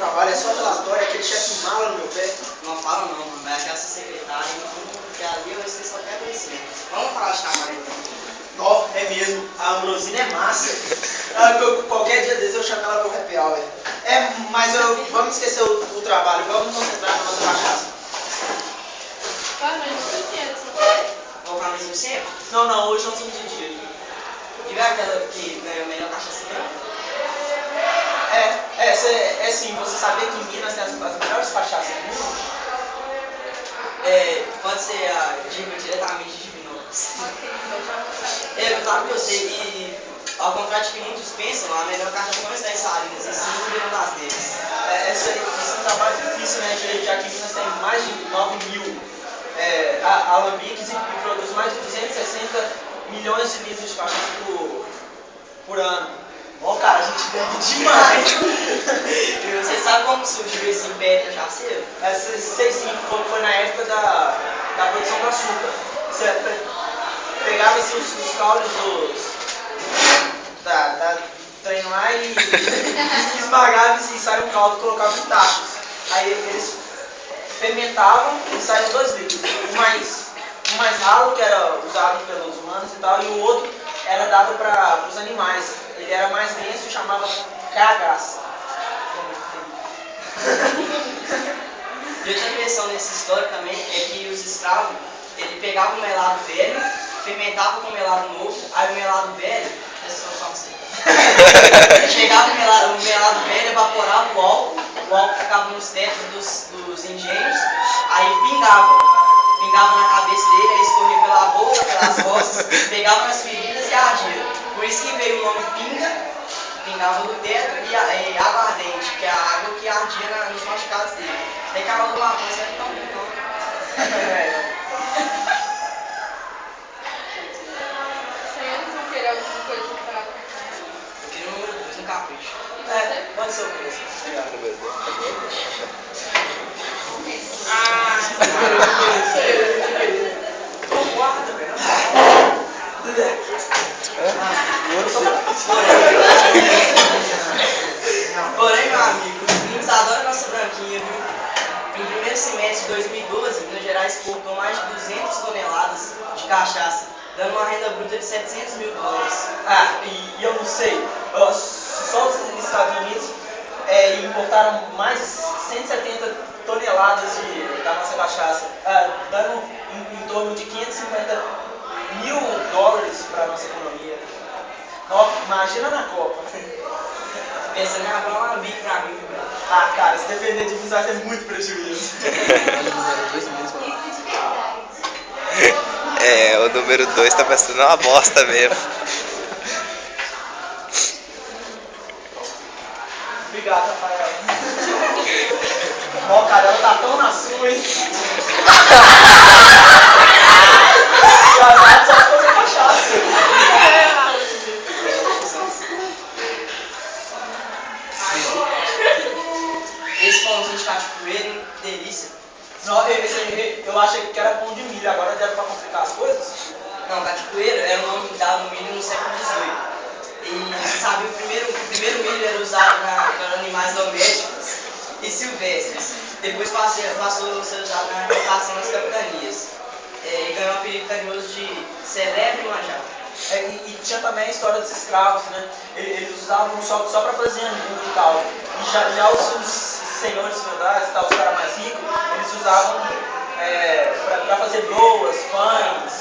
trabalho é só relatório, aquele chefe mala no meu pé. Não fala não, mano. Vai achar essa secretária, porque ali você só quer conhecer. Vamos falar de trabalho então. Ó, é mesmo, a Ambrosina é massa. Qualquer dia desses eu chamo ela pro happy hour. Mas vamos esquecer o trabalho, vamos nos concentrar na nossa cachaça. Vamos falar mesmo sempre? Não, hoje nós vamos de dia. E vai aquela que ganhou a melhor cachaça branca? É sim, você sabia que em Minas tem as melhores cachaças do mundo? Pode ser a diretamente de Divinópolis. Claro que eu sei que, ao contrário de que muitos pensam, a melhor cachaça não está em Salinas, e sim no Rio das Neves. Isso é um trabalho difícil, né? Já que Minas tem mais de 9.000 alambiques e produz mais de 260 milhões de litros de cachaça por ano. Ó, cara, a gente bebe demais. E você sabe como surgiu esse império cachaceiro? Sei sim, foi na época da produção do açúcar. Você pegava-se os caules da trem lá e esmagava e saia um caldo e colocava em tachos. Aí eles fermentavam e saíam 2 litros. Um mais ralo, que era usado pelos humanos e tal, e o outro era dado para os animais. Ele era mais denso e chamava cagaça. E outra invenção nessa história também é que os escravos, ele pegava um melado velho, fermentava com um melado novo, aí o melado velho, chegava o melado velho, evaporava o álcool ficava nos tetos dos engenhos, aí pingava na cabeça dele, aí escorria pela boca, pelas costas, pegava nas feridas e ardia. Por isso que veio o nome pingava do teto e água ardente, que é a água que ardia nos machucados dele. Aí cada uma coisa é tão bom. Eu queria o número 2, um capricho. Pode ser o preço. Guarda, velho. Porém, meu amigo, os gringos adoram nossa branquinha, viu? No primeiro semestre de 2012, Minas Gerais exportou mais de 200 toneladas de cachaça, dando uma renda bruta de 700 mil dólares. E eu não sei, só os Estados Unidos importaram mais de 170 toneladas da nossa cachaça, dando em torno de 550 mil dólares para a nossa economia. Imagina na Copa. Pensando em abrir um alambique pra mim, velho. Cara, se depender de mim vai ter muito prejuízo. O número 2 tá parecendo uma bosta mesmo. Obrigado, Rafael. Cara, ela tá tão na sua, hein? Casado só pra fazer cachaça. Esse pãozinho de cachoeiro, delícia. Não, eu achei que era pão de milho, agora deram pra complicar as coisas? Não, cachoeiro era o nome dado no milho no século XVIII. E sabe, o primeiro milho era usado para animais domésticos e silvestres. Depois passou a ser usado na rotação das capitanias. E ganhou o apelido carinhoso de celebre manjar. E tinha também a história dos escravos, né? Eles usavam só para fazer angu e tal. E já os senhores feudais e tal, os caras mais ricos, eles usavam para fazer broas, pães,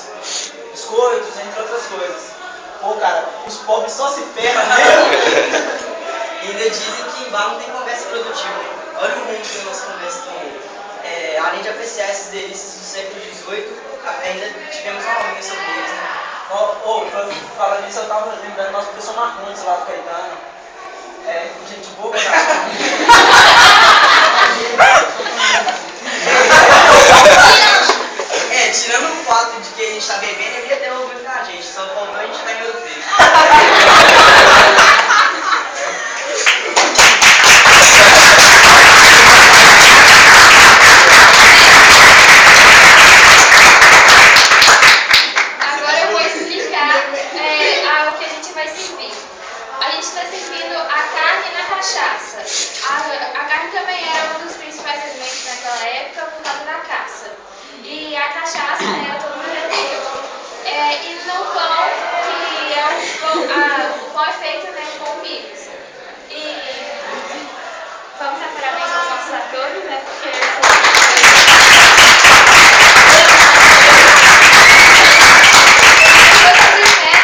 biscoitos, entre outras coisas. Cara, os pobres só se ferram mesmo. E ainda dizem que em bar não tem conversa produtiva. Olha o rumo que a nossa conversa tomou. Além de apreciar essas delícias do século XVIII, ainda tivemos uma aula sobre eles, né? Falando nisso, eu tava lembrando do nosso professor Marcondes lá do Caetano. Gente boa, tirando o fato de que a gente tá bebendo, ele ia ter orgulho da gente, só faltou a gente estar em outro tempo. Agora eu vou explicar o que a gente vai servir. A gente está servindo a carne na cachaça.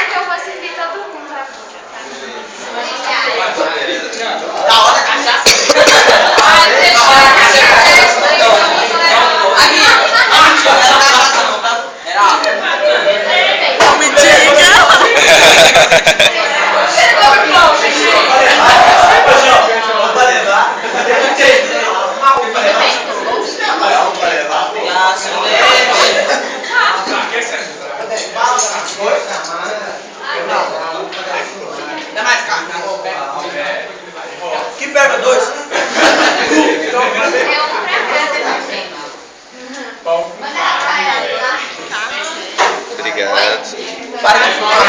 que eu vou servir todo mundo a vida, tá? Da hora, cachaça. Aqui, não era cachaça não, tá? Era água. Dá mais carne. Que pega dois? É um pra cada, gente. Obrigado. Para de fumar.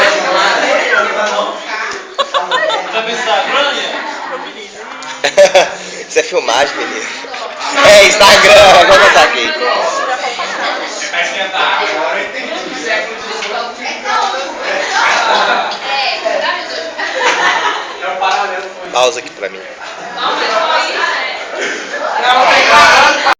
Isso é filmagem, menino. É Instagram, vou botar aqui. Pausa aqui pra mim.